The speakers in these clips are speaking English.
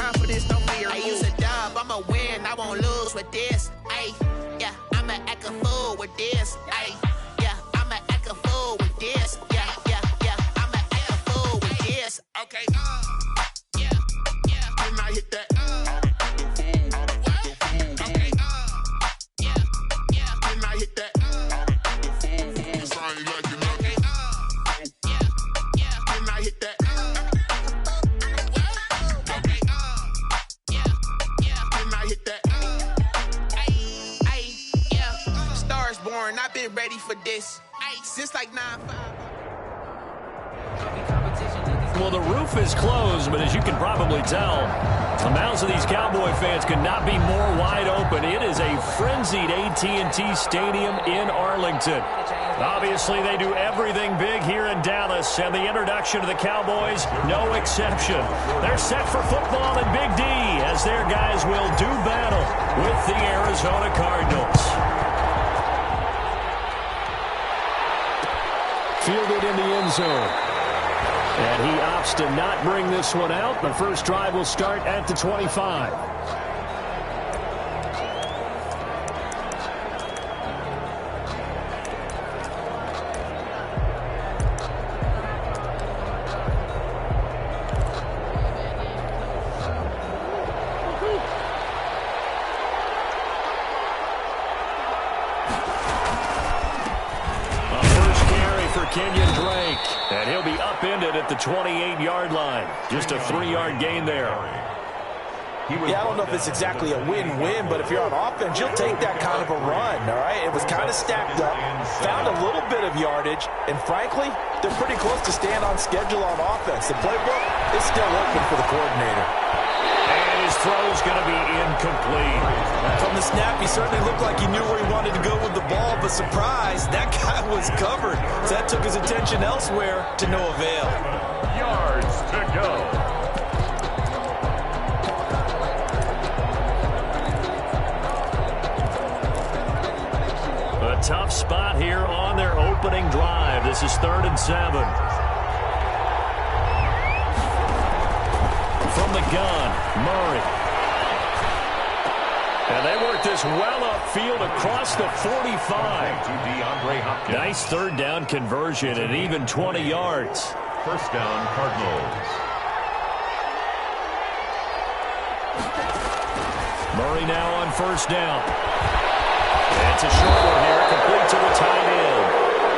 grind for this, no fear. I use a dub, I'ma win, I won't lose with this. Ay, yeah, I'ma act a fool with this. Ay, yeah, I'ma act a fool with this. Yeah, yeah, yeah, I'ma act a fool with this. Okay, yeah, yeah. Then I hit that. Okay, yeah, yeah. Then I hit that. I've been ready for this since like 9-5. Well, the roof is closed, but as you can probably tell, the mouths of these Cowboy fans could not be more wide open. It is a frenzied AT&T Stadium in Arlington. Obviously, they do everything big here in Dallas, and the introduction of the Cowboys, no exception. They're set for football in Big D as their guys will do battle with the Arizona Cardinals. Fielded in the end zone. And he opts to not bring this one out. The first drive will start at the 25. And he'll be upended at the 28-yard line. Just a 3-yard gain there. Yeah, I don't know if it's exactly a win-win, but if you're on offense, you'll take that kind of a run, all right? It was kind of stacked up, found a little bit of yardage, and frankly, they're pretty close to staying on schedule on offense. The playbook is still open for the coordinator. And his throw is going to be incomplete. From the snap, he certainly looked like he knew where he wanted to go with the ball, but surprise, that guy was covered. So that took his attention elsewhere to no avail. Yards to go. A tough spot here on their opening drive. This is 3rd and 7. From the gun, Murray. And they work this well upfield across the 45. Nice 3rd down conversion and even 20 yards. First down, Cardinals. Murray now on 1st down. It's a short one here, complete to the tight end.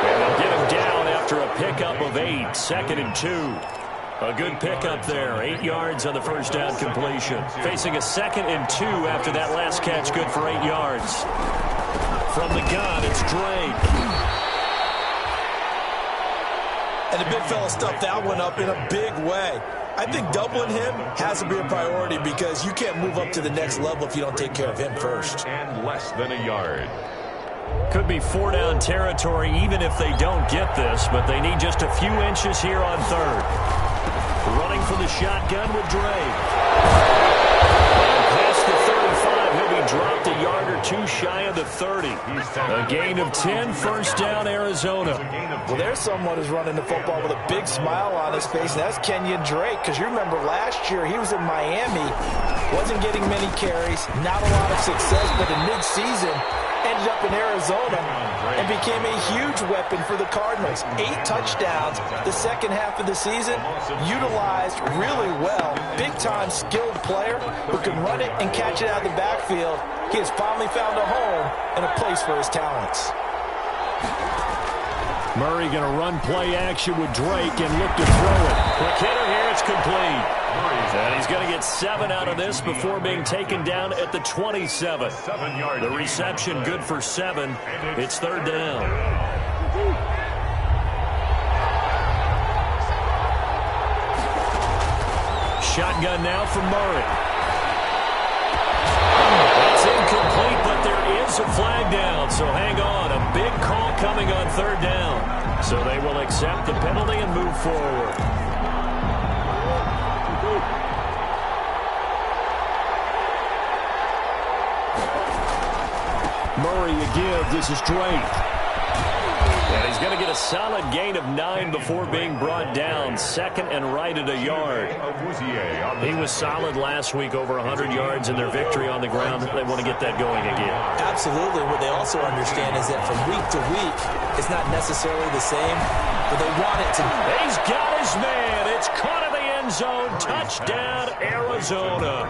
And they'll get him down after a pickup of 8, 2nd and 2. A good pickup there, 8 yards on the 1st down completion. Facing a 2nd and 2 after that last catch, good for 8 yards. From the gun, it's Drake. And the big fella stuffed that one up in a big way. I think doubling him has to be a priority because you can't move up to the next level if you don't take care of him first. And less than a yard. Could be 4-down territory even if they don't get this, but they need just a few inches here on 3rd. Running for the shotgun with Drake. And past the 35, he'll be dropped a yard or 2 shy of the 30. A gain of 10, 1st down, Arizona. Well, there's someone who's running the football with a big smile on his face, and that's Kenyon Drake, because you remember last year he was in Miami, wasn't getting many carries, not a lot of success, but in mid-season, ended up in Arizona and became a huge weapon for the Cardinals. 8 touchdowns the second half of the season, utilized really well. Big-time skilled player who can run it and catch it out of the backfield. He has finally found a home and a place for his talents. Murray going to run play action with Drake and look to throw it. Quick hitter here, it's complete. And he's going to get 7 out of this before being taken down at the 27. The reception good for 7. It's 3rd down. Shotgun now for Murray. That's incomplete, but there is a flag down, so hang on. A big call coming on 3rd down. So they will accept the penalty and move forward. Murray a give. This is Drake. And he's going to get a solid gain of 9 before being brought down. Second and right at a yard. He was solid last week, over 100 yards in their victory on the ground. They want to get that going again. Absolutely. What they also understand is that from week to week, it's not necessarily the same, but they want it to. He's got his man. It's caught in the end zone. Touchdown, Arizona.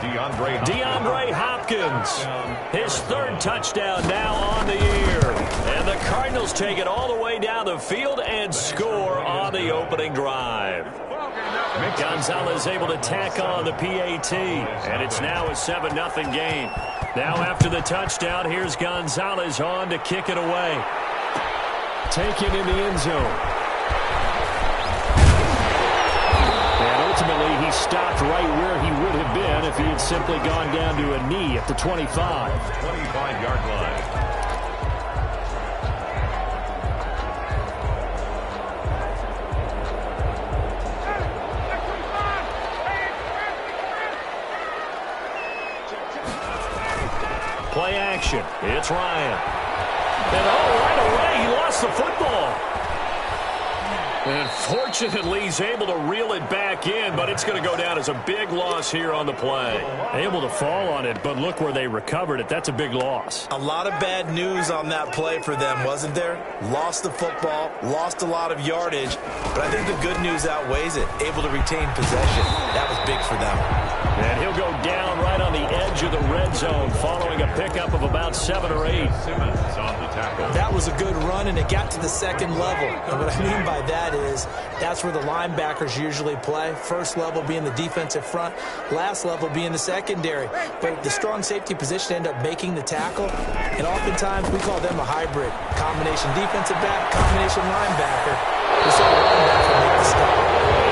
DeAndre Hopkins. His third touchdown now on the year. And the Cardinals take it all the way down the field and score on the opening drive. Gonzalez able to tack on the PAT, and it's now a 7-0 game. Now after the touchdown, here's Gonzalez on to kick it away. Taken in the end zone. And ultimately, he stopped right where he would have been if he had simply gone down to a knee at the 25. 25-yard line. Play action. It's Ryan. And right away, he lost the football. And fortunately, he's able to reel it back in, but it's going to go down as a big loss here on the play. Able to fall on it, but look where they recovered it. That's a big loss. A lot of bad news on that play for them, wasn't there? Lost the football, lost a lot of yardage, but I think the good news outweighs it. Able to retain possession. That was big for them. And he'll go down right on the edge of the red zone following a pickup of about 7 or 8. Simmons on the tackle. That was a good run, and it got to the second level. And what I mean by that is that's where the linebackers usually play. First level being the defensive front, last level being the secondary. But the strong safety position end up making the tackle, and oftentimes we call them a hybrid. Combination defensive back, combination linebacker. We saw the linebacker make the stop.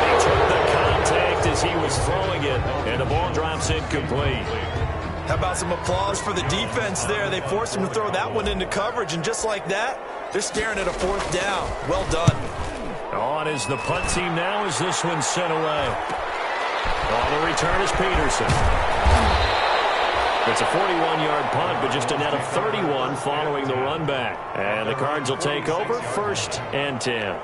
He took the contact as he was throwing it, and the ball drops incomplete. How about some applause for the defense there? They forced him to throw that one into coverage, and just like that, they're staring at a fourth down. Well done. On is the punt team now as this one's sent away. On the return is Peterson. It's a 41-yard punt, but just a net of 31 following the run back. And the Cards will take over, 1st and 10.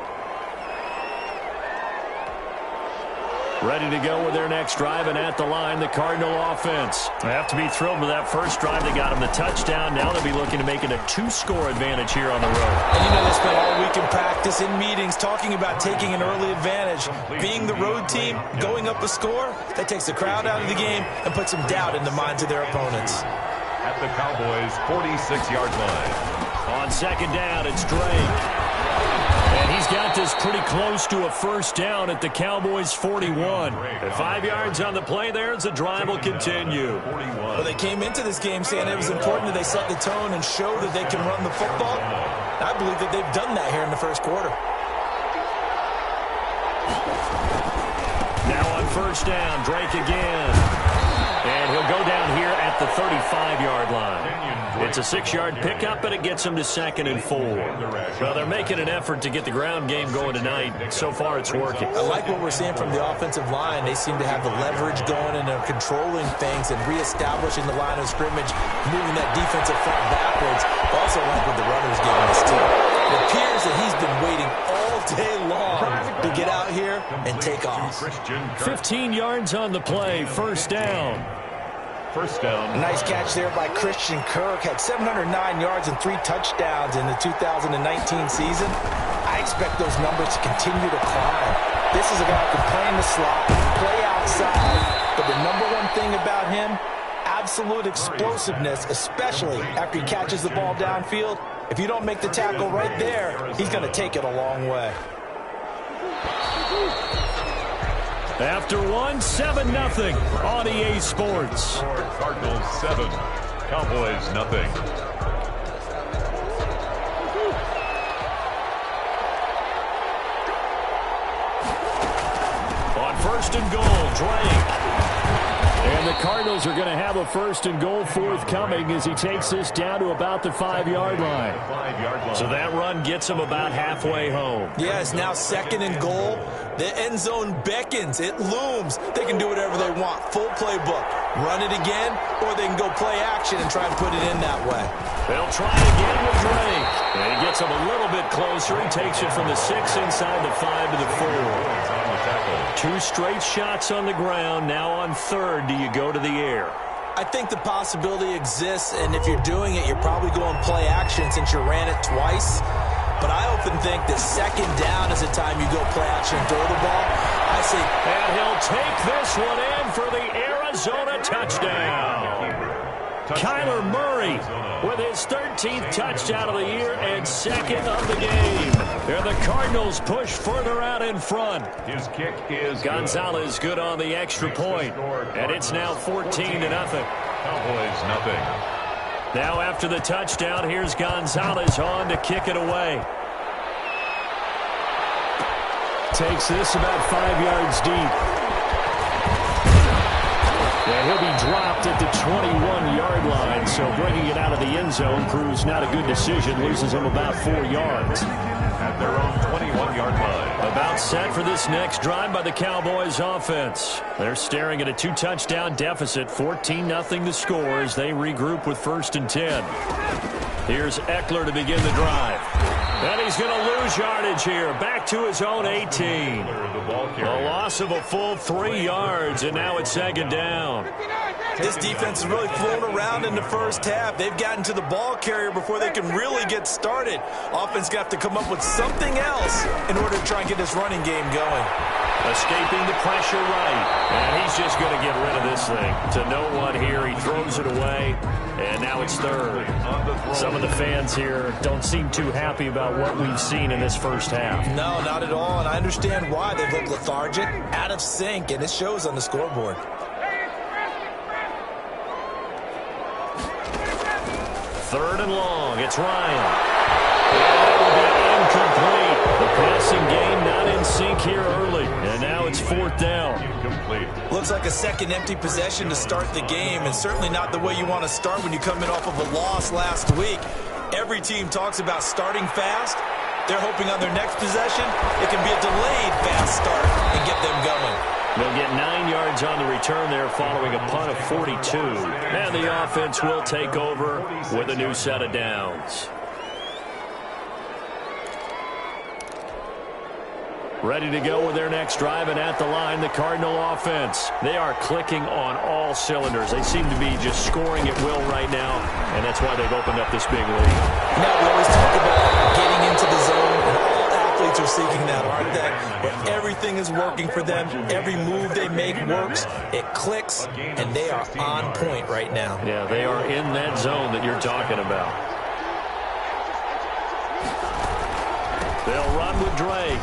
Ready to go with their next drive, and at the line, the Cardinal offense. They have to be thrilled with that first drive. They got them the touchdown. Now they'll be looking to make it a 2-score advantage here on the road. And you know, they spent all week in practice, in meetings, talking about taking an early advantage. Being the road team, going up a score, that takes the crowd out of the game and puts some doubt in the minds of their opponents. At the Cowboys' 46-yard line. On second down, it's Drake. And he's got this pretty close to a first down at the Cowboys' 41. And 5 yards on the play there as the drive will continue. Well, they came into this game saying it was important that they set the tone and show that they can run the football. I believe that they've done that here in the first quarter. Now on first down, Drake again. And he'll go down here at the 35-yard line. It's a 6-yard pickup, but it gets him to 2nd and 4. Well, they're making an effort to get the ground game going tonight. So far, it's working. I like what we're seeing from the offensive line. They seem to have the leverage going and are controlling things and reestablishing the line of scrimmage, moving that defensive front backwards. I also like what the runner's giving us, too. It appears that he's been waiting all day long to get out here and take off. 15 yards on the play, first down. First down. Nice catch there by Christian Kirk. Had 709 yards and 3 touchdowns in the 2019 season. I expect those numbers to continue to climb. This is a guy who can play in the slot, play outside, but the number one thing about him, absolute explosiveness, especially after he catches the ball downfield. If you don't make the tackle right there, he's going to take it a long way. After 7-0 on EA Sports. Cardinals 7, Cowboys 0. On 1st and goal, Drake. And the Cardinals are going to have a 1st and goal forthcoming as he takes this down to about the 5-yard line. So that run gets him about halfway home. Yeah, it's now 2nd and goal. The end zone beckons. It looms. They can do whatever they want. Full playbook. Run it again, or they can go play action and try and put it in that way. They'll try again with Drake. And he gets him a little bit closer. He takes it from the 6 inside the 5 to the 4. 2 straight shots on the ground. Now on 3rd, do you go to the air? I think the possibility exists, and if you're doing it, you're probably going play action since you ran it twice. But I often think that 2nd down is the time you go play action and throw the ball. I say, and he'll take this one in for the Arizona touchdown. Kyler Murray with his 13th touchdown of the year and 2nd of the game. And the Cardinals push further out in front. His kick is Gonzalez good on the extra point. And it's now 14-0. Cowboys nothing. Now after the touchdown, here's Gonzalez on to kick it away. Takes this about 5 yards deep. And he'll be dropped at the 21-yard line, so bringing it out of the end zone proves not a good decision. Loses him about 4 yards. At their own 21-yard line. About set for this next drive by the Cowboys offense. They're staring at a 2-touchdown deficit, 14-0 the score as they regroup with 1st and 10. Here's Eckler to begin the drive. And he's going to lose yardage here. Back to his own 18. A loss of a full 3 yards, and now it's 2nd down. this defense is really flown around in the first half. They've gotten to the ball carrier before they can really get started. Offense got to come up with something else in order to try and get this running game going. Escaping the pressure right. And he's just going to get rid of this thing. To no one here. He throws it away. And now it's third. Some of the fans here don't seem too happy about what we've seen in this first half. No, not at all. And I understand why. They look lethargic, out of sync, and it shows on the scoreboard. Third and long. It's Ryan. Incomplete. The passing game not in sync here early. And now it's fourth down. Incomplete. Looks like a second empty possession to start the game, and certainly not the way you want to start when you come in off of a loss last week. Every team talks about starting fast. They're hoping on their next possession it can be a delayed fast start and get them going. They'll get 9 yards on the return there following a punt of 42. And the offense will take over with a new set of downs. Ready to go with their next drive, and at the line, the Cardinal offense. They are clicking on all cylinders. They seem to be just scoring at will right now, and that's why they've opened up this big lead. Now, we always talk about getting into the zone, and all athletes are seeking that, aren't they? But everything is working for them. Every move they make works. It clicks, and they are on point right now. Yeah, they are in that zone that you're talking about. They'll run with Drake.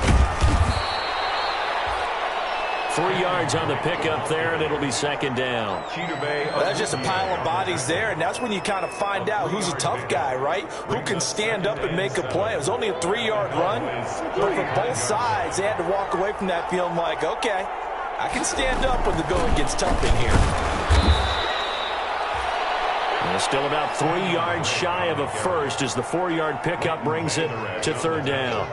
3 yards on the pickup there, and it'll be second down. That's just a pile of bodies there, and that's when you kind of find out who's a tough guy, right? Who can stand up and make a play. It was only a 3-yard run, but for both sides, they had to walk away from that feeling like, okay, I can stand up when the going gets tough in here. And still about 3 yards shy of a first as the 4-yard pickup brings it to third down.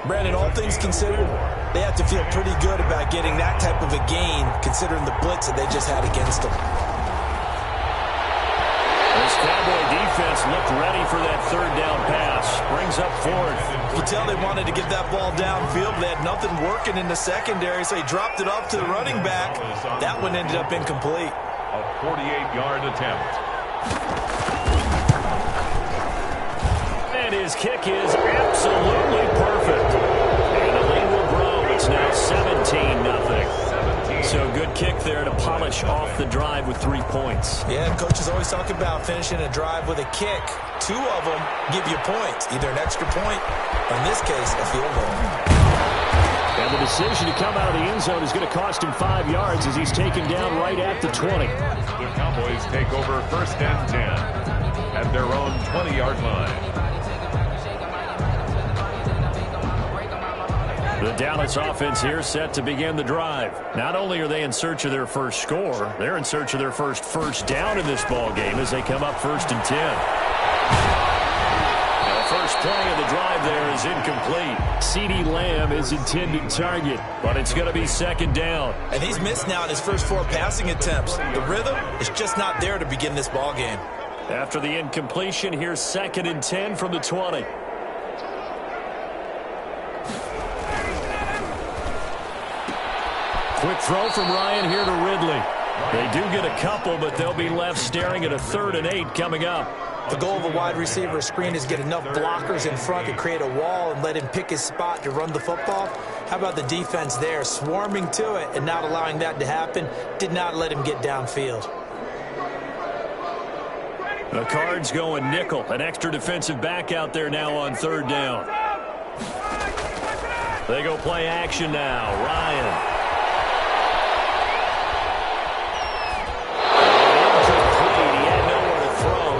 Brandon, all things considered, they have to feel pretty good about getting that type of a gain, considering the blitz that they just had against them. This Cowboy defense looked ready for that third down pass. Brings up fourth. You could tell they wanted to get that ball downfield. They had nothing working in the secondary, so he dropped it off to the running back. That one ended up incomplete. A 48-yard attempt. And his kick is absolutely perfect. And the lead will grow. It's now 17-0. So good kick there to polish off the drive with 3 points. Yeah, coaches always talk about finishing a drive with a kick. 2 of them give you points, either an extra point, or in this case, a field goal. And the decision to come out of the end zone is going to cost him 5 yards as he's taken down right at the 20. The Cowboys take over first and 10 at their own 20-yard line. The Dallas offense here set to begin the drive. Not only are they in search of their first score, they're in search of their first down in this ball game as they come up 1st and 10. The first play of the drive there is incomplete. CeeDee Lamb is intended target, but it's going to be 2nd down. And he's missed now in his first 4 passing attempts. The rhythm is just not there to begin this ball game. After the incompletion, here's 2nd and 10 from the 20. Quick throw from Ryan here to Ridley. They do get a couple, but they'll be left staring at a 3rd and 8 coming up. The goal of a wide receiver screen is get enough blockers in front to create a wall and let him pick his spot to run the football. How about the defense there, swarming to it and not allowing that to happen? Did not let him get downfield. The Cards going nickel. An extra defensive back out there now on 3rd down. They go play action now. Ryan.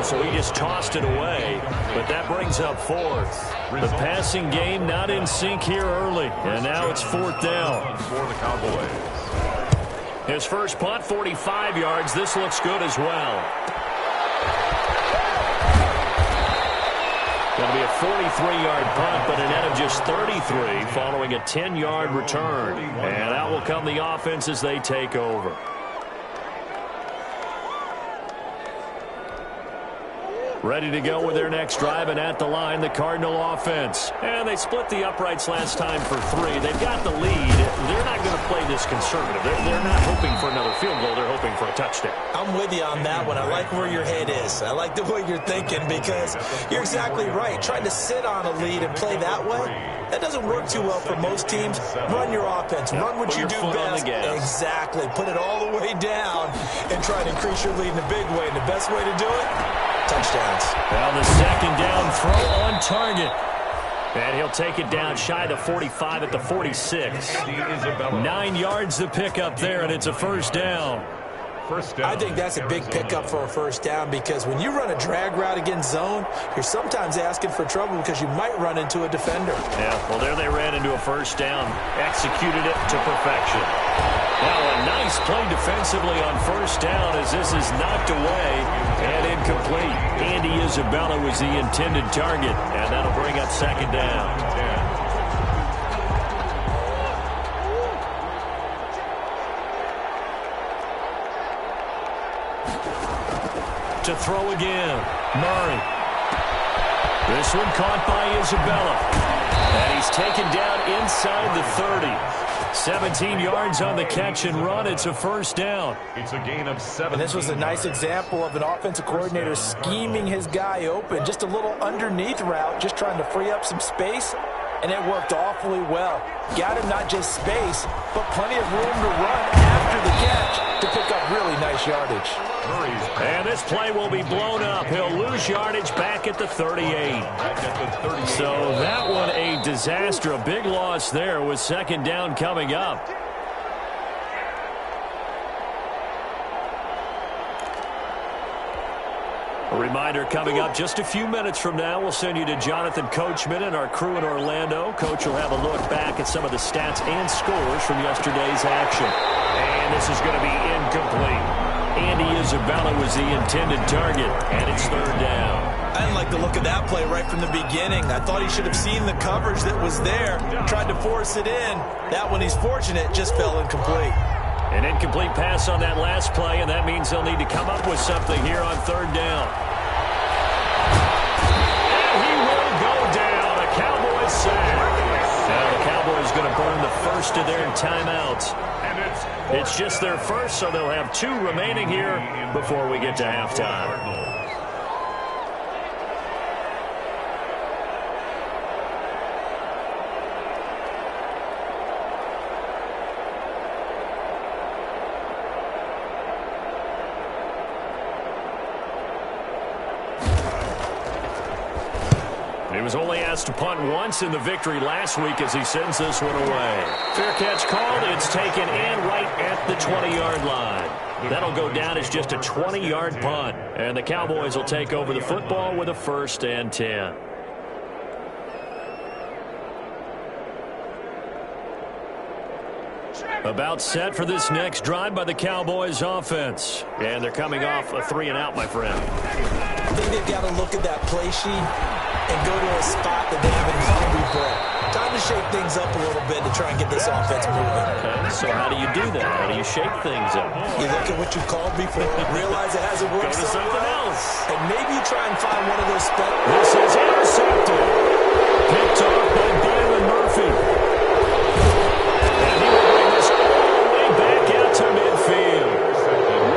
So he just tossed it away, but that brings up 4th. The passing game not in sync here early, and now it's 4th down. For the Cowboys. His first punt, 45 yards. This looks good as well. Going to be a 43-yard punt, but a net of just 33 following a 10-yard return. And out will come the offense as they take over. Ready to go with their next drive, and at the line, the Cardinal offense. And they split the uprights last time for 3. They've got the lead. They're not going to play this conservative. They're not hoping for another field goal. They're hoping for a touchdown. I'm with you on that one. I like where your head is. I like the way you're thinking because you're exactly right. Trying to sit on a lead and play that way, that doesn't work too well for most teams. Run your offense. Run what you do best. Exactly. Put it all the way down and try to increase your lead in a big way. And the best way to do it? Touchdowns. Well, the 2nd down throw on target. And he'll take it down shy of the 45 at the 46. 9 yards to pick up there, and it's a 1st down. I think that's a big pickup for a 1st down because when you run a drag route against zone, you're sometimes asking for trouble because you might run into a defender. Yeah, well, there they ran into a 1st down. Executed it to perfection. Now a nice play defensively on 1st down as this is knocked away and incomplete. Andy Isabella was the intended target, and that'll bring up 2nd down. To throw again, Murray. This one caught by Isabella. And he's taken down inside the 30. 17 yards on the catch and run. It's a 1st down. It's a gain of 7. And this was a nice example of an offensive coordinator scheming his guy open. Just a little underneath route, just trying to free up some space. And it worked awfully well. Got him not just space, but plenty of room to run after the catch to pick up really nice yardage. And this play will be blown up. He'll lose yardage back at the 38. So that one a disaster. A big loss there with 2nd down coming up. A reminder coming up just a few minutes from now, we'll send you to Jonathan Coachman and our crew in Orlando. Coach will have a look back at some of the stats and scores from yesterday's action. And this is going to be incomplete. Andy Isabella was the intended target, and it's 3rd down. I didn't like the look of that play right from the beginning. I thought he should have seen the coverage that was there, tried to force it in. That one, he's fortunate, just fell incomplete. An incomplete pass on that last play, and that means they'll need to come up with something here on 3rd down. And he will go down. A Cowboys sack. Now the Cowboys going to burn the first of their timeouts. It's just their first, so they'll have 2 remaining here before we get to halftime. He was only asked to punt once in the victory last week as he sends this one away. Fair catch called. It's taken in right at the 20-yard line. That'll go down as just a 20-yard punt. And the Cowboys will take over the football with a 1st and 10. About set for this next drive by the Cowboys offense. And they're coming off a 3-and-out, my friend. I think they've got to look at that play sheet and go to a spot that they haven't done before. Time to shake things up a little bit to try and get this offense moving. Okay, so how do you do that? How do you shake things up? You look at what you called before, realize it hasn't worked Go to something else. and maybe you try and find one of those spots. This is intercepted. Picked off by Byron Murphy. And he will bring this all the way back out to midfield.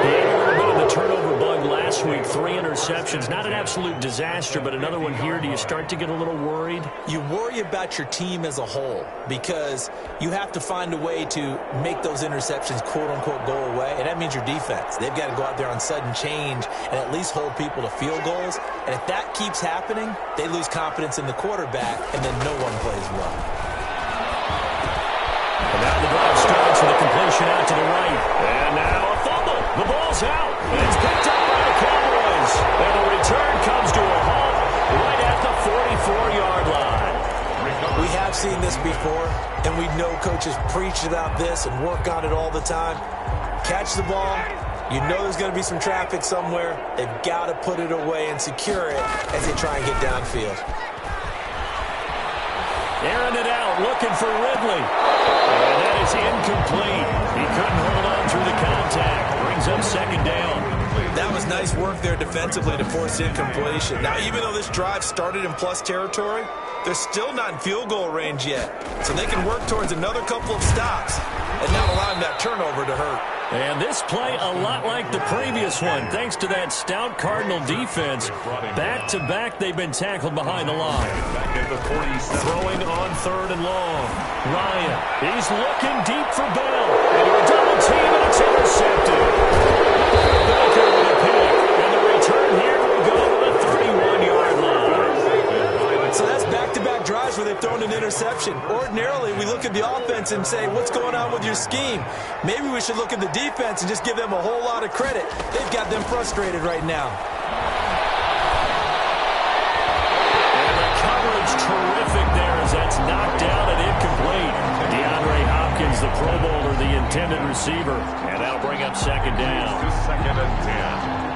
He had a little bit of the turnover bug last week. 3 interceptions. Not an absolute disaster, but another one here. Do you start to get a little worried? You worry about your team as a whole because you have to find a way to make those interceptions, quote-unquote, go away, and that means your defense. They've got to go out there on sudden change and at least hold people to field goals, and if that keeps happening, they lose confidence in the quarterback, and then no one plays well. And now the drive starts with a completion out to the right. And now a fumble. The ball's out. And it's picked up by the Cowboys. And the return comes to a halt right at the 44-yard line. We have seen this before, and we know coaches preach about this and work on it all the time. Catch the ball. You know there's going to be some traffic somewhere. They've got to put it away and secure it as they try and get downfield. Airing it out, looking for Ridley. And that is incomplete. He couldn't hold on through the contact. Brings up second down. That was nice work there defensively to force incompletion. Now, even though this drive started in plus territory, they're still not in field goal range yet. So they can work towards another couple of stops and not allowing that turnover to hurt. And this play a lot like the previous one, thanks to that stout Cardinal defense. Back-to-back, they've been tackled behind the line. Back at the 47. Throwing on 3rd and long. Ryan, he's looking deep for Bell. Into a double team, and it's intercepted. Baker with a pick. And the return here will go to the 31-yard line. So that's back-to-back drives where they've thrown an interception. Ordinarily, we look at the offense and say, what's going on with your scheme? Maybe we should look at the defense and just give them a whole lot of credit. They've got them frustrated right now. And the coverage terrific there as that's knocked down and incomplete. DeAndre Hopkins, the Pro Bowler, the intended receiver. And that'll bring up second down. To 2nd and 10.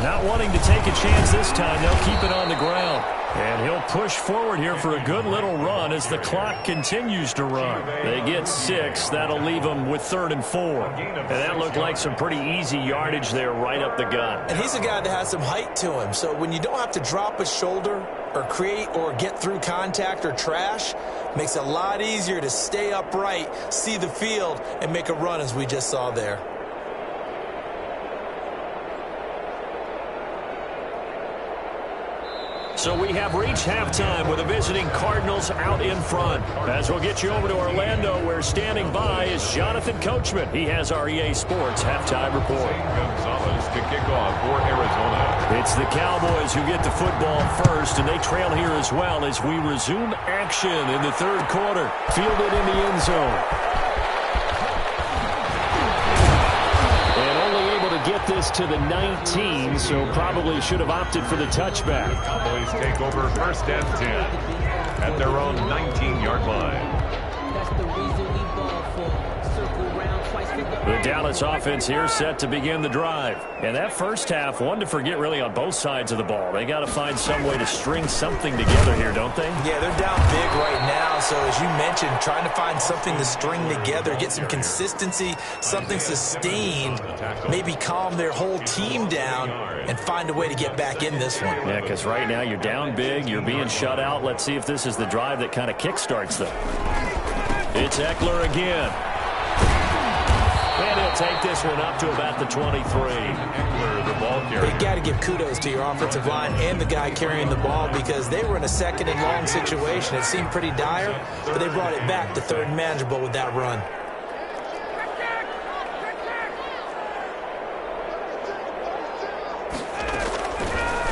Not wanting to take a chance this time, they'll keep it on the ground. And he'll push forward here for a good little run as the clock continues to run. They get 6. That'll leave them with 3rd and 4. And that looked like some pretty easy yardage there right up the gut. And he's a guy that has some height to him. So when you don't have to drop a shoulder or create or get through contact or trash, makes it a lot easier to stay upright, see the field, and make a run as we just saw there. So we have reached halftime with the visiting Cardinals out in front. As we'll get you over to Orlando, where standing by is Jonathan Coachman. He has our EA Sports halftime report. Gonzalez to kick off for Arizona. It's the Cowboys who get the football first, and they trail here as well as we resume action in the 3rd quarter. Fielded in the end zone. Get this to the 19, so probably should have opted for the touchback. Cowboys take over 1st and 10 at their own 19-yard line. That's the reason we ball for. Circle round twice. The Dallas offense here set to begin the drive. And that first half, one to forget really on both sides of the ball. They got to find some way to string something together here, don't they? Yeah, they're down big right now. So as you mentioned, trying to find something to string together, get some consistency, something sustained, maybe calm their whole team down and find a way to get back in this one. Yeah, because right now you're down big, you're being shut out. Let's see if this is the drive that kind of kickstarts them. It's Eckler again. And he'll take this one up to about the 23. Eckler, the ball carrier. You got to give kudos to your offensive line and the guy carrying the ball because they were in a 2nd and long situation. It seemed pretty dire, but they brought it back to 3rd and manageable with that run.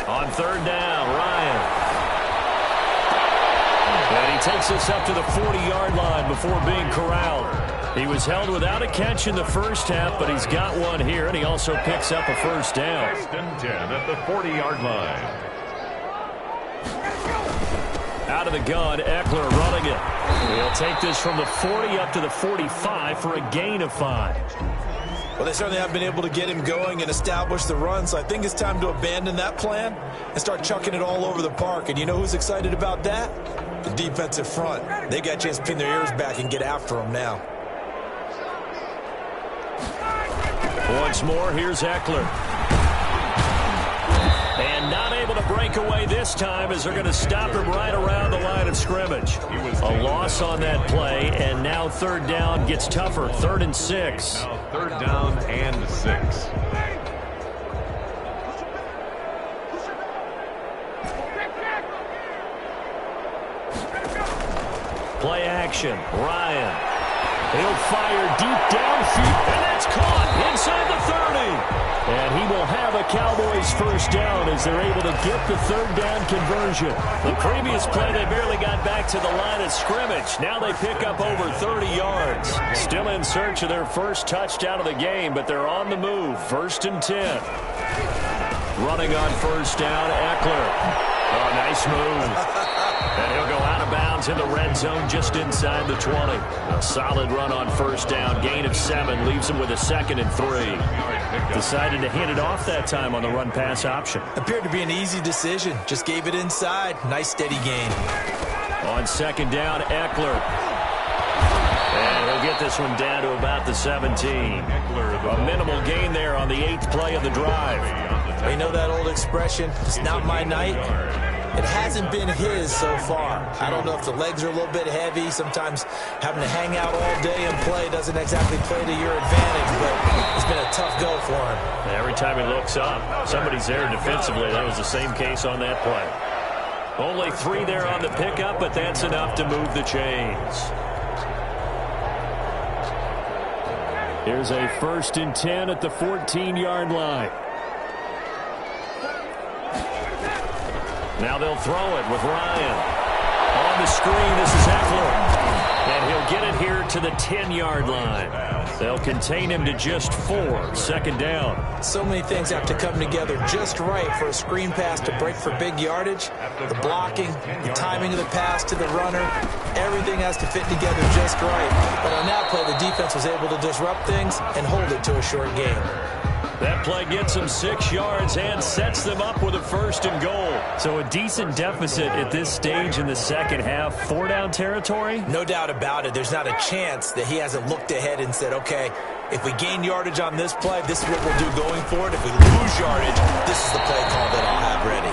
On 3rd down, Ryan. And he takes us up to the 40-yard line before being corralled. He was held without a catch in the first half, but he's got one here, and he also picks up a first down. First and 10 at the 40-yard line. Out of the gun, Eckler running it. He'll take this from the 40 up to the 45 for a gain of 5. Well, they certainly have been able to get him going and establish the run, so I think it's time to abandon that plan and start chucking it all over the park. And you know who's excited about that? The defensive front. They got a chance to pin their ears back and get after him now. Once more, here's Eckler. And not able to break away this time as they're going to stop him right around the line of scrimmage. A loss on that play, and now third down gets tougher. 3rd and 6. Now third down and 6. Play action. Ryan. He'll fire deep downfield, and that's caught inside the 30. And he will have a Cowboys first down as they're able to get the third down conversion. The previous play, they barely got back to the line of scrimmage. Now they pick up over 30 yards. Still in search of their first touchdown of the game, but they're on the move. 1st and 10. Running on first down, Eckler. Oh, nice move. And he'll go out of bounds in the red zone just inside the 20. A solid run on first down. Gain of 7 leaves him with a 2nd and 3. Decided to hand it off that time on the run-pass option. Appeared to be an easy decision. Just gave it inside. Nice steady gain. On 2nd down, Eckler. And he'll get this one down to about the 17. A minimal gain there on the 8th play of the drive. You know that old expression, it's not my night? It hasn't been his so far. I don't know if the legs are a little bit heavy. Sometimes having to hang out all day and play doesn't exactly play to your advantage, but it's been a tough go for him. Every time he looks up, somebody's there defensively. That was the same case on that play. Only 3 there on the pickup, but that's enough to move the chains. Here's a 1st and 10 at the 14-yard line. Now they'll throw it with Ryan. On the screen, this is Eckler. And he'll get it here to the 10-yard line. They'll contain him to just 4. 2nd down. So many things have to come together just right for a screen pass to break for big yardage. The blocking, the timing of the pass to the runner, everything has to fit together just right. But on that play, the defense was able to disrupt things and hold it to a short gain. That play gets them 6 yards and sets them up with a 1st and goal. So a decent deficit at this stage in the second half. 4-down territory? No doubt about it. There's not a chance that he hasn't looked ahead and said, okay, if we gain yardage on this play, this is what we'll do going forward. If we lose yardage, this is the play call that I'll have ready.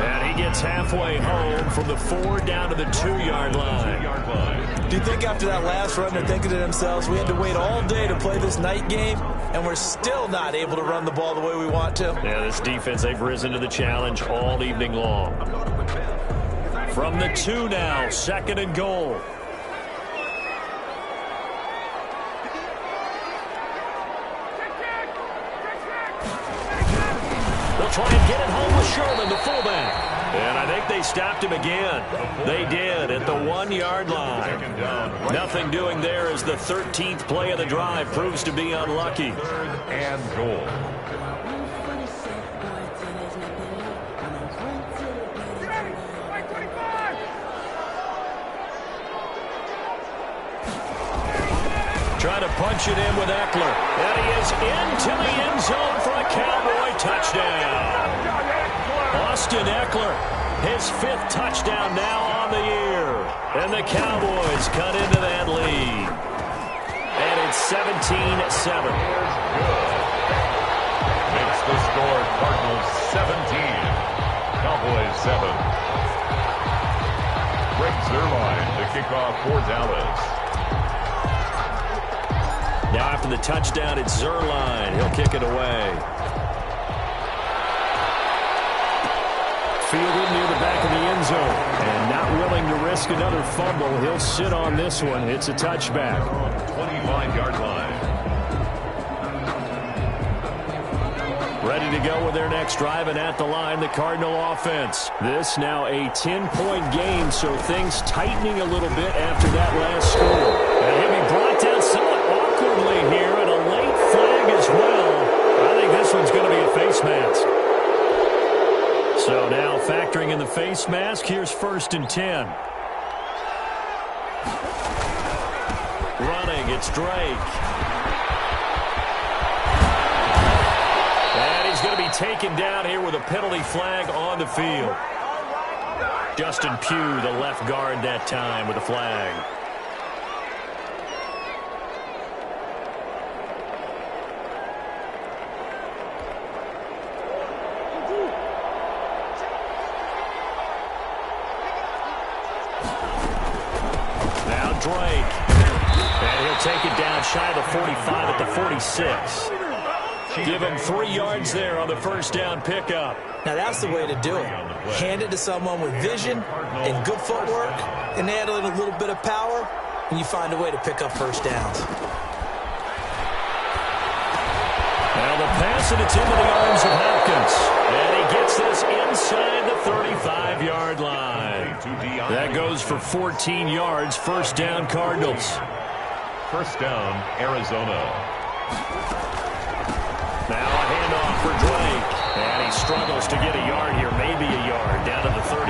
And he gets halfway home from the 4 down to the 2-yard line. Do you think after that last run they're thinking to themselves, we had to wait all day to play this night game, and we're still not able to run the ball the way we want to? Yeah, this defense, they've risen to the challenge all evening long. From the 2 now, 2nd and goal. They'll try and get it home with Sherman, the fullback. And I think they stopped him again. They did at the 1-yard line. Nothing doing there as the 13th play of the drive proves to be unlucky. 3rd and goal. Trying to punch it in with Eckler. And he is into the end zone for a Cowboy touchdown. Austin Eckler, his 5th touchdown now on the year. And the Cowboys cut into that lead. And it's 17-7. Makes the score Cardinals 17. Cowboys 7. Breaks their line to kick off for Dallas. Now after the touchdown, it's Zerline. He'll kick it away. Fielded near the back of the end zone. And not willing to risk another fumble. He'll sit on this one. It's a touchback. 25-yard line. Ready to go with their next drive, and at the line, the Cardinal offense. This now a 10-point game, so things tightening a little bit after that last score. And he'll be brought down. face mask. So now factoring in the face mask, here's 1st and 10. Running, it's Drake. And he's going to be taken down here with a penalty flag on the field. Justin Pugh, the left guard that time with a flag. Now Drake. And he'll take it down shy of the 45 at the 46. Give him 3 yards there on the first down pickup. Now that's the way to do it. Hand it to someone with vision and good footwork and add in a little bit of power, and you find a way to pick up first downs. Now the pass, and it's into the arms of Hopkins. And he gets this inside the 35-yard line. That goes for 14 yards. First down, Cardinals. First down, Arizona. Now a handoff for Drake. And he struggles to get a yard here, maybe a yard, down to the 31.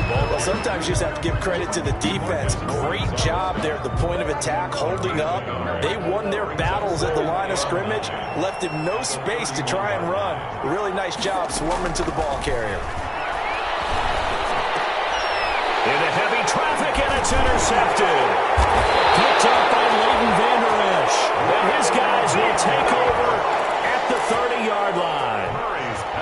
Well, sometimes you just have to give credit to the defense. Great job there at the point of attack, holding up. They won their battles at the line of scrimmage, left him no space to try and run. A really nice job swarming to the ball carrier. Into heavy traffic, and it's intercepted. Picked up by Leighton Vander Esch. And his guys will take over at the 30-yard line.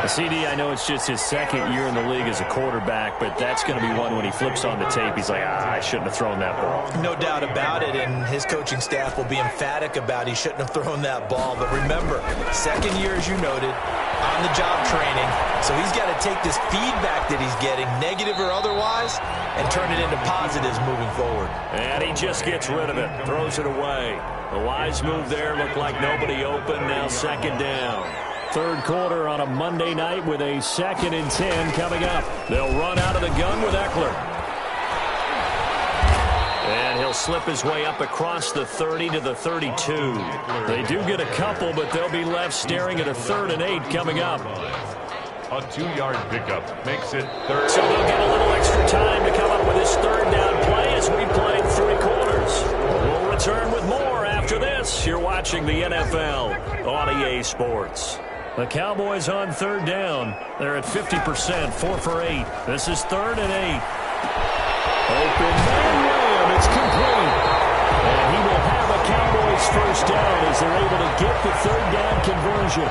CD, I know it's just his second year in the league as a quarterback, but that's going to be one when he flips on the tape, he's like, I shouldn't have thrown that ball. No doubt about it, and his coaching staff will be emphatic about he shouldn't have thrown that ball. But remember, second year, as you noted, on-the-job training, so he's got to take this feedback that he's getting, negative or otherwise, and turn it into positives moving forward. And he just gets rid of it, throws it away. A wise move there, looked like nobody open, now second down. Third quarter on a Monday night with a 2nd and 10 coming up. They'll run out of the gun with Eckler. And he'll slip his way up across the 30 to the 32. They do get a couple, but they'll be left staring at a 3rd and 8 coming up. A 2-yard pickup makes it 3rd. So they'll get a little extra time to come up with his 3rd down play as we played 3 quarters. We'll return with more after this. You're watching the NFL on EA Sports. The Cowboys on 3rd down. They're at 50%, 4 for 8. This is 3rd and 8. Open man Lamb, it's complete. And he will have a Cowboys first down as they're able to get the 3rd down conversion.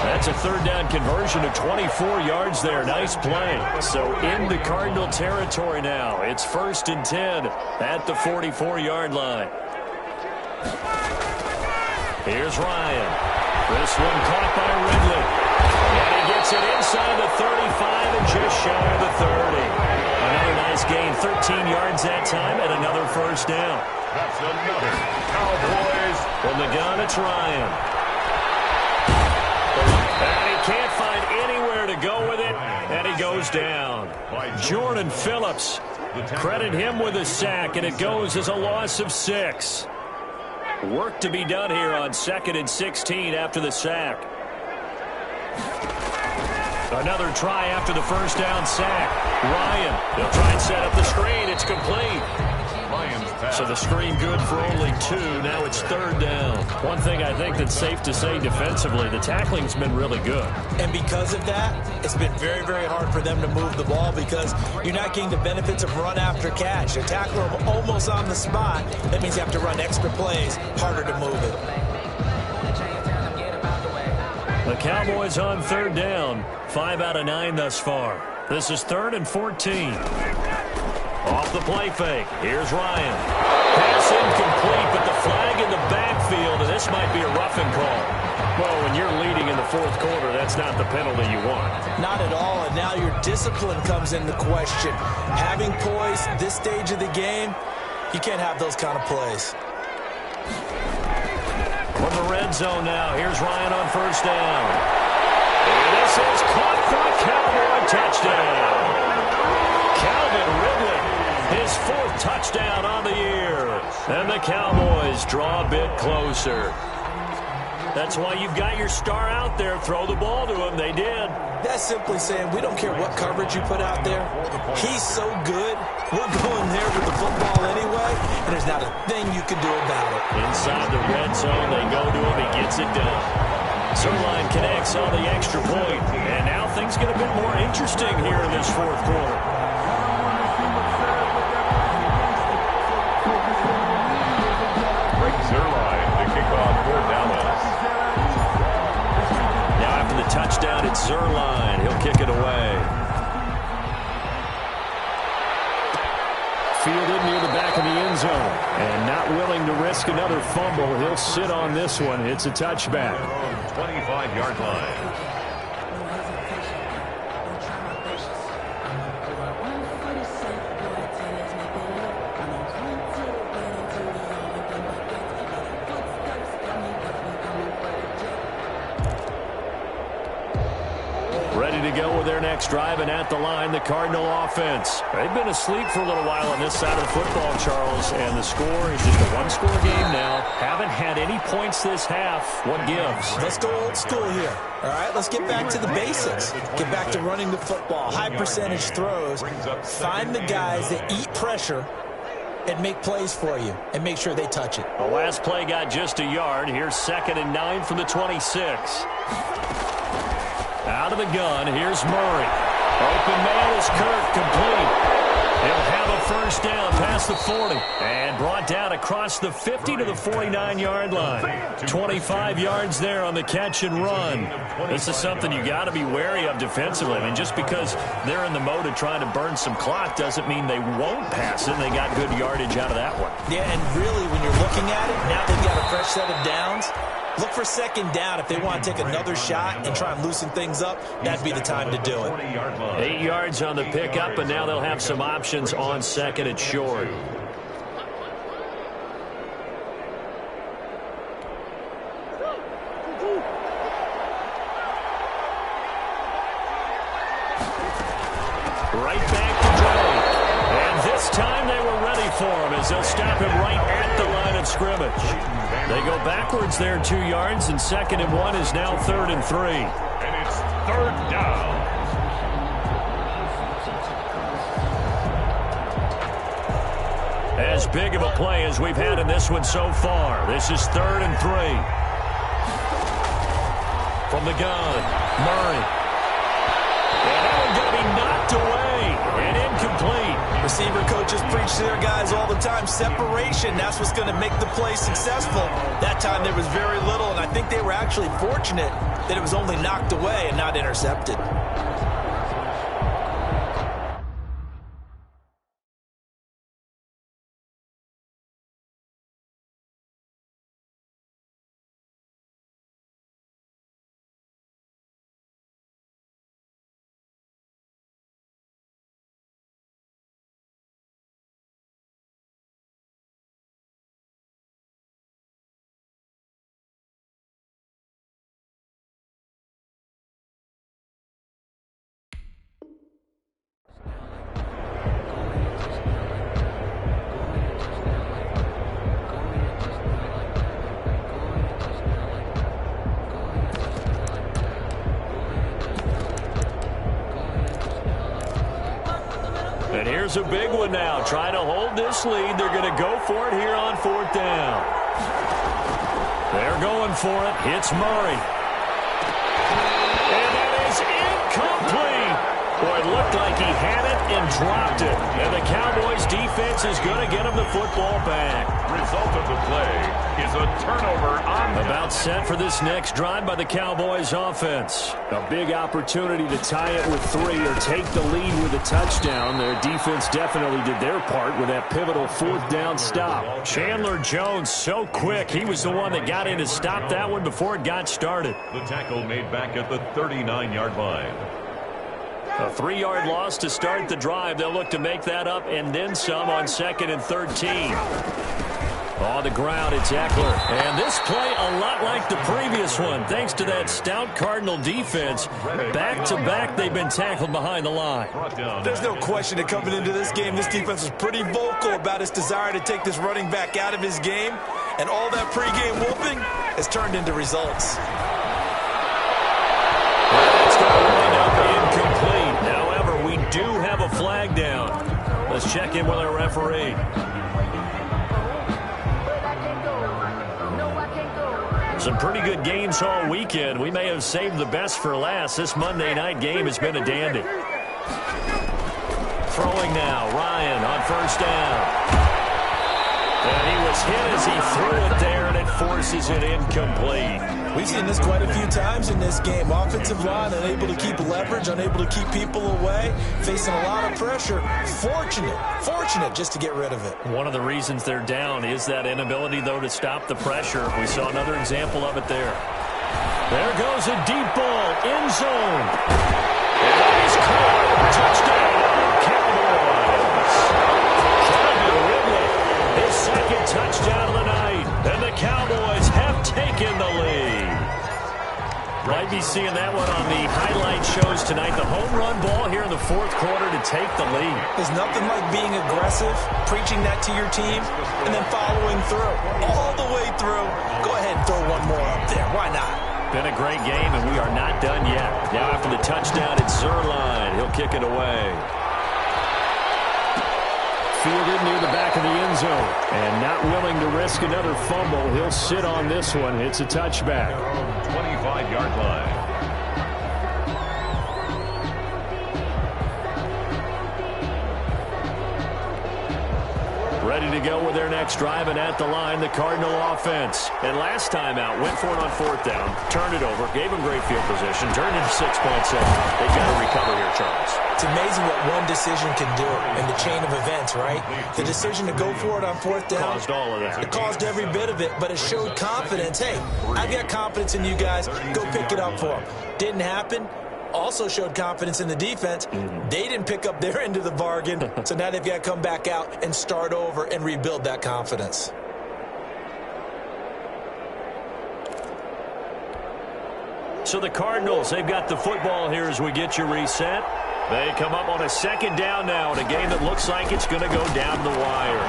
That's a 3rd down conversion of 24 yards there. Nice play. So into Cardinal territory now. It's 1st and 10 at the 44-yard line. Here's Ryan. This one caught by Ridley. And he gets it inside the 35 and just shy of the 30. Another nice gain, 13 yards that time, and another first down. That's another Cowboys. From the gun, it's Ryan. And he can't find anywhere to go with it, and he goes down. Jordan Phillips, credit him with a sack, and it goes as a loss of 6. Work to be done here on 2nd and 16 after the sack. Another try after the first down sack. Ryan, they'll try and set up the screen. It's complete. So the screen good for only 2. Now it's 3rd down. One thing I think that's safe to say defensively, the tackling's been really good. And because of that, it's been very, very hard for them to move the ball because you're not getting the benefits of run after catch. The tackler almost on the spot. That means you have to run extra plays, harder to move it. The Cowboys on 3rd down. 5 out of 9 thus far. This is 3rd and 14. Off the play fake. Here's Ryan. Pass incomplete, but the flag in the backfield, and this might be a roughing call. Well, when you're leading in the 4th quarter, that's not the penalty you want. Not at all, and now your discipline comes into question. Having poise this stage of the game, you can't have those kind of plays. From the red zone now, here's Ryan on first down. And this is caught for a Cowboy touchdown. Calvin Ridley, his 4th touchdown on the year. And the Cowboys draw a bit closer. That's why you've got your star out there. Throw the ball to him. They did. That's simply saying we don't care what coverage you put out there. He's so good. We're going there with the football anyway, and there's not a thing you can do about it. Inside the red zone, they go to him. He gets it done. Zerline connects on the extra point, and now things get a bit more interesting here in this fourth quarter. Zerline to kick off for Dallas. Now after the touchdown, it's Zerline. He'll kick it away. Fielded near the back of the end zone. And not willing to risk another fumble. He'll sit on this one. It's a touchback. 25-yard line. Ready to go with their next drive, and at the line, the Cardinal offense. They've been asleep for a little while on this side of the football, Charles, and the score is just a one-score game now. Haven't had any points this half. What gives? Let's go old school here. All right, let's get back to the basics. Get back to running the football, high percentage throws. Find the guys that eat pressure and make plays for you, and make sure they touch it. The last play got just a yard. Here's 2nd and 9 from the 26. Out of the gun, here's Murray. Open man is Kirk, complete. He'll have a first down past the 40. And brought down across the 50 to the 49-yard line. 25 yards there on the catch and run. This is something you got to be wary of defensively. I mean, just because they're in the mode of trying to burn some clock doesn't mean they won't pass it. They got good yardage out of that one. Yeah, and really, when you're looking at it, now they've got a fresh set of downs. Look for 2nd down. If they want to take another shot and try and loosen things up, that'd be the time to do it. 8 yards on the pickup, and now they'll have some options on 2nd and short. Right back to Drake. And this time they were ready for him as they'll stop him right at the line of scrimmage. They go backwards there 2 yards, and 2nd and 1 is now 3rd and 3. And it's 3rd down. As big of a play as we've had in this one so far. This is 3rd and 3. From the gun, Murray. And that one going to be knocked away and incomplete. Receiver coaches preach to their guys all the time. Separation, that's what's going to make the play successful. That time there was very little, and I think they were actually fortunate that it was only knocked away and not intercepted. And here's a big one now. Trying to hold this lead. They're going to go for it here on 4th down. They're going for it. Hits Murray. And that is incomplete. Boy, it looked like he had it and dropped it. And the Cowboys defense is going to get him the football back. Result of the play is a turnover on About set for this next drive by the Cowboys offense. A big opportunity to tie it with 3 or take the lead with a touchdown. Their defense definitely did their part with that pivotal 4th down stop. Chandler Jones so quick. He was the one that got in to stop that one before it got started. The tackle made back at the 39-yard line. A 3-yard loss to start the drive. They'll look to make that up and then some on 2nd and 13. On the ground, it's Eckler. And this play a lot like the previous one. Thanks to that stout Cardinal defense. Back-to-back, they've been tackled behind the line. There's no question that coming into this game, this defense was pretty vocal about its desire to take this running back out of his game. And all that pregame whooping has turned into results. It's going to wind up incomplete. However, we do have a flag down. Let's check in with our referee. Some pretty good games all weekend. We may have saved the best for last. This Monday night game has been a dandy. Throwing now, Ryan on first down. And he was hit as he threw it there, and it forces it incomplete. We've seen this quite a few times in this game. Offensive line unable to keep leverage, unable to keep people away, facing a lot of pressure. Fortunate just to get rid of it. One of the reasons they're down is that inability, though, to stop the pressure. We saw another example of it there. There goes a deep ball, end zone. And he's caught. Touchdown, Cowboys. Calvin Ridley, his second touchdown of the night. And the Cowboys have taken the lead. Might be seeing that one on the highlight shows tonight. The home run ball here in the fourth quarter to take the lead. There's nothing like being aggressive, preaching that to your team, and then following through. All the way through. Go ahead and throw one more up there. Why not? Been a great game, and we are not done yet. Now after the touchdown, it's Zerline. He'll kick it away. Fielded near the back of the end zone. And not willing to risk another fumble. He'll sit on this one. It's a touchback. 25-yard line. Ready to go with their next drive, and at the line, the Cardinal offense. And last time out, went for it on fourth down, turned it over, gave them great field position, turned into 6 points. They've got to recover here, Charles. It's amazing what one decision can do in the chain of events, right? The decision to go for it on fourth down. Caused all of that. It caused every bit of it, but it showed confidence. Hey, I've got confidence in you guys. Go pick it up for them. Didn't happen. Also showed confidence in the defense. They didn't pick up their end of the bargain, so now they've got to come back out and start over and rebuild that confidence. So the Cardinals, they've got the football here as we get you reset. They come up on a second down now in a game that looks like it's going to go down the wire.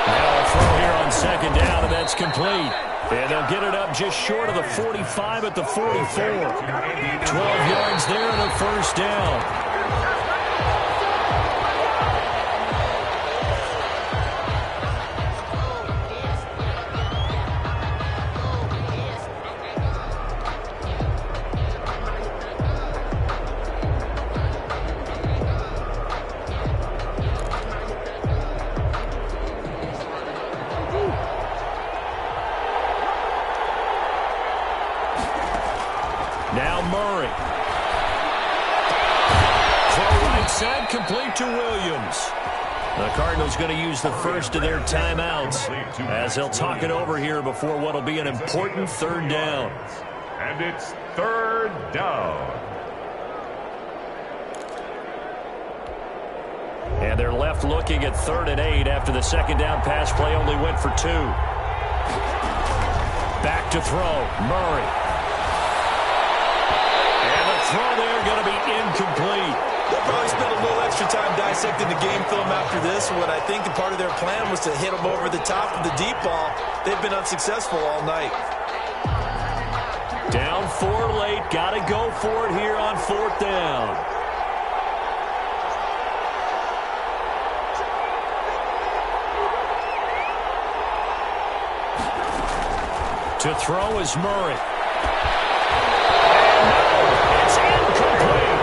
Now a throw here on second down, and that's complete. And they'll get it up just short of the 45 at the 44. 12 yards there and a first down. Complete to Williams. The Cardinals going to use the first of their timeouts as they'll talk it over here before what will be an important third down. And it's third down. And they're left looking at 3rd and 8 after the second down pass play only went for 2. Back to throw. Murray. And the throw there going to be incomplete. They'll probably spend a little extra time dissecting the game film after this one. I think the part of their plan was to hit them over the top of the deep ball. They've been unsuccessful all night. Down 4 late. Got to go for it here on 4th down. To throw is Murray. It's incomplete.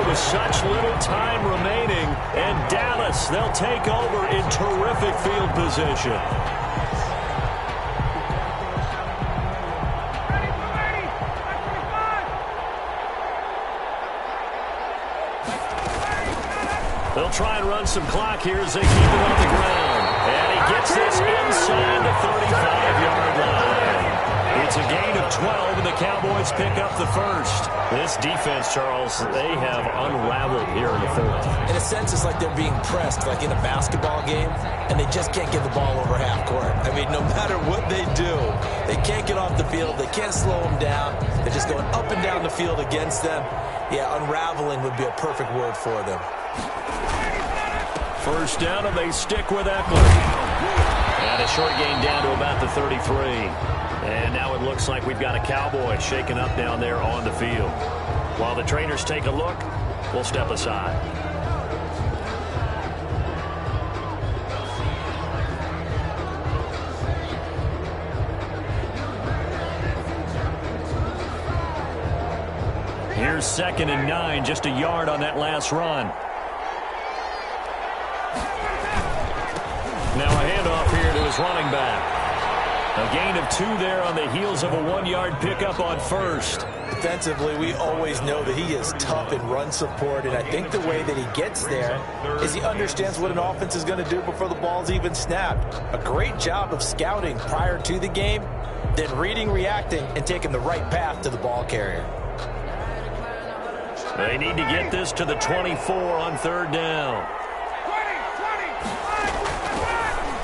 With such little time remaining, and Dallas, they'll take over in terrific field position. They'll try and run some clock here as they keep it on the ground. And he gets this inside the 35-yard line. It's a gain of 12, and the Cowboys pick up the first. This defense, Charles, they have unraveled here in the fourth. In a sense, it's like they're being pressed, like in a basketball game, and they just can't get the ball over half court. I mean, no matter what they do, they can't get off the field. They can't slow them down. They're just going up and down the field against them. Yeah, unraveling would be a perfect word for them. First down, and they stick with Eckler. And a short gain down to about the 33. And now it looks like we've got a Cowboy shaken up down there on the field. While the trainers take a look, we'll step aside. Here's 2nd and 9, just a yard on that last run. Now a handoff here to his running back. A gain of 2 there on the heels of a 1-yard pickup on first. Defensively, we always know that he is tough in run support, and I think the way that he gets there is he understands what an offense is going to do before the ball's even snapped. A great job of scouting prior to the game, then reading, reacting, and taking the right path to the ball carrier. They need to get this to the 24 on 3rd down.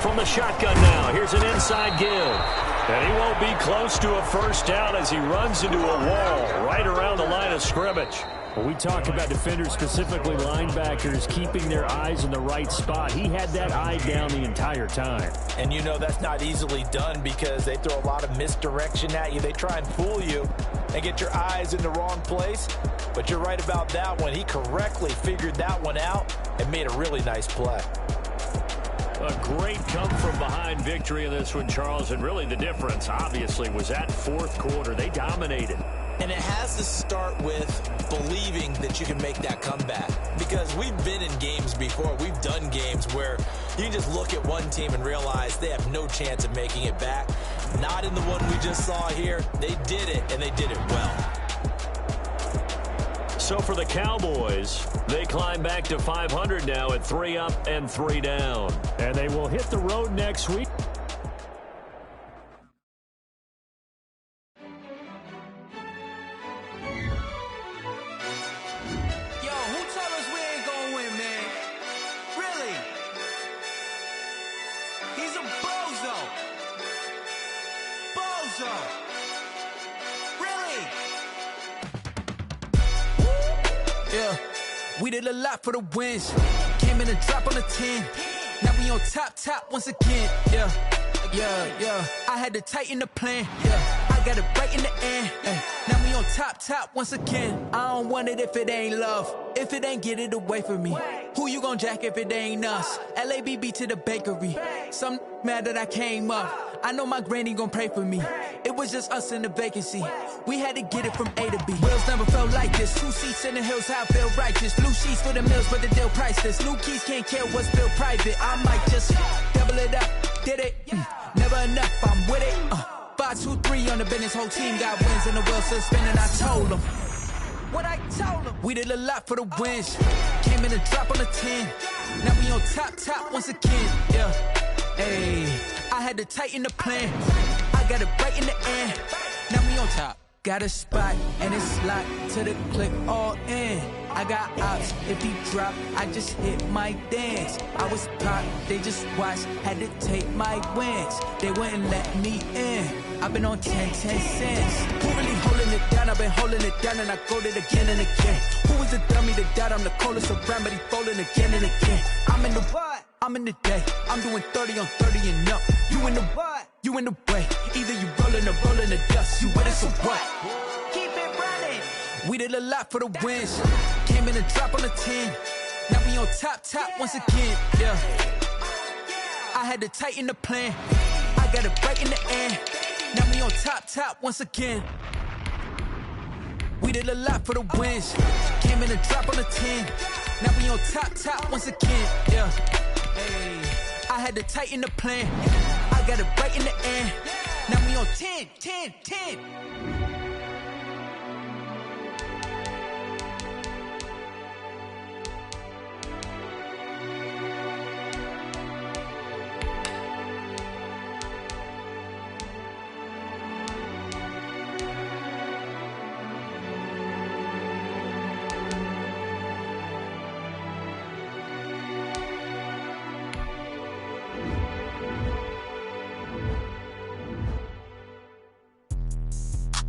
From the shotgun now, here's an inside give. And he won't be close to a first down as he runs into a wall right around the line of scrimmage. Well, we talk about defenders, specifically linebackers, keeping their eyes in the right spot. He had that eye down the entire time. And you know that's not easily done because they throw a lot of misdirection at you. They try and fool you and get your eyes in the wrong place. But you're right about that one. He correctly figured that one out and made a really nice play. A great come-from-behind victory in this one, Charles. And really the difference, obviously, was that 4th quarter. They dominated. And it has to start with believing that you can make that comeback. Because we've been in games before. We've done games where you can just look at one team and realize they have no chance of making it back. Not in the one we just saw here. They did it, and they did it well. So for the Cowboys, they climb back to 500 now at 3 up and 3 down. And they will hit the road next week. Yo, who told us we ain't gonna win, man? Really? He's a bozo. Bozo. Really? Yeah, we did a lot for the wins. Came in and drop on the 10. Now we on top once again. Yeah. I had to tighten the plan. Yeah, I got it right in the end. Now we on top once again. I don't want it if it ain't love. If it ain't, get it away from me. Who you gon' jack if it ain't us? LABB to the bakery. Some mad that I came up. I know my granny gon' pray for me. It was just us in the vacancy. We had to get it from A to B. Wheels never felt like this. 2 seats in the hills, how I feel righteous. Blue sheets for the mills, but the deal priceless. New keys can't care what's built private. I might just double it up. Did it? Never enough, I'm with it. 5, 2, 3 on the business. Whole team got wins and the wheels still spinning. I told them what I told them. We did a lot for the wins. Came in and drop on the 10. Now we on top once again. Yeah. Hey, I had to tighten the plan. I got it right in the end. Now we on top. Got a spot and it's locked to the clip all in. I got ops, if he drop, I just hit my dance. I was pop, they just watched, had to take my wins. They wouldn't let me in. I've been on 10 cents. Who really holding it down? I've been holding it down and I go it again and again. Who was the dummy that died? I'm the coldest around, but he folding again and again. I'm in the what? I'm in the day. I'm doing 30 on 30 and up. You in the what? You in the way. Either you rolling or rolling the dust. You with us or what? Keep it running. We did a lot for the wins. Came in and drop on the 10. Now we on top once again. Yeah. I had to tighten the plan. I got it right in the end. Now we on top once again. We did a lot for the wins. Came in and drop on the 10. Now we on top once again. Yeah. Hey, I had to tighten the plan. I got it right in the end. Now we on 10.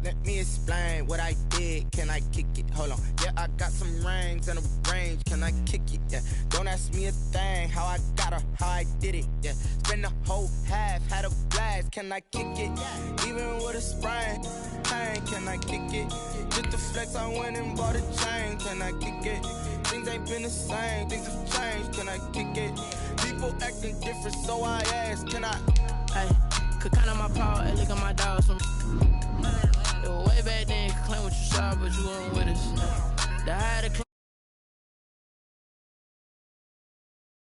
let me explain what I did. Can I kick it? Hold on. Yeah, I got some rings and a range. Can I kick it? Yeah. Don't ask me a thing. How I got her, how I did it. Yeah. Spend the whole half, had a blast. Can I kick it? Even with a sprain. Pain, can I kick it? Just to flex, I went and bought a chain. Can I kick it? Things ain't been the same. Things have changed. Can I kick it? People acting different, so I ask. Can I? Hey, could count on my power, and look at my dogs. It was way back then, could claim what you saw, but you weren't with us. The higher the